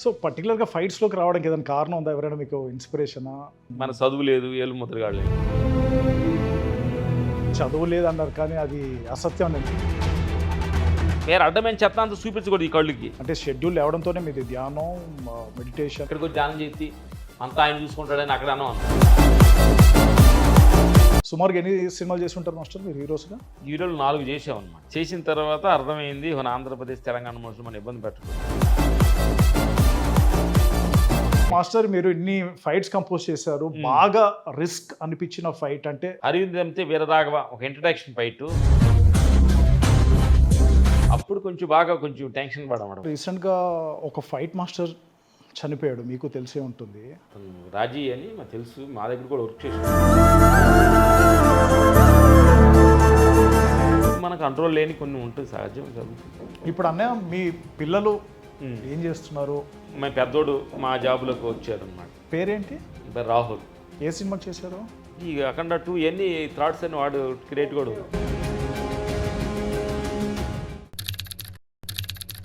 So పర్టికులర్గా ఫైట్స్లోకి రావడానికి ఏదైనా కారణం ఉందా? ఎవరైనా మీకు ఇన్స్పిరేషనా? మన చదువు లేదు, ఏలు ముద్రగాడు లేదు. చదువు లేదన్నారు కానీ అది అసత్యం అండి. మీరు అడ్డమైన చెత్త అంతా చూపించకూడదు ఈ కళ్ళుకి. అంటే షెడ్యూల్ లేవడంతోనే మీది ధ్యానం, మెడిటేషన్. ఇక్కడికి వచ్చి ధ్యానం చేసి అంతా ఆయన చూసుకుంటాడని అక్కడ అన్నాం. సుమారుగా ఎన్ని సినిమాలు చేసి ఉంటారు మాస్టర్ మీరు హీరోస్గా? హీరోలు 4 చేసామన్నమాట. చేసిన తర్వాత అర్థమైంది మన ఆంధ్రప్రదేశ్ తెలంగాణ మనుషులు మన ఇబ్బంది పెట్టకూడదు. మాస్టర్ మీరు ఇన్ని ఫైట్స్ కంపోజ్ చేశారు, బాగా రిస్క్ అనిపించిన ఫైట్ అంటే? అరవింద్ అంతే వీరరాఘవ ఒక ఇంట్రడక్షన్ ఫైట్. అప్పుడు కొంచెం టెన్షన్ పడమాట. రీసెంట్గా ఒక ఫైట్ మాస్టర్ చనిపోయాడు, మీకు తెలిసే ఉంటుంది. రాజీ అని మాకు తెలుసు, మా దగ్గర కూడా వర్క్ చేసి. మన కంట్రోల్ లేని కొన్ని ఉంటుంది, సహజం జరుగుతుంది. ఇప్పుడు అన్నయ్య మీ పిల్లలు ఏం చేస్తున్నారు? మా పెద్దోడు మా జాబులోకి వచ్చారు అనమాట. పేరేంటి? రాహుల్. ఏ సినిమా చేశారు? ఈ అఖండ 2 ఇవన్నీ థ్రాట్స్ అని వాడు క్రియేట్ కూడా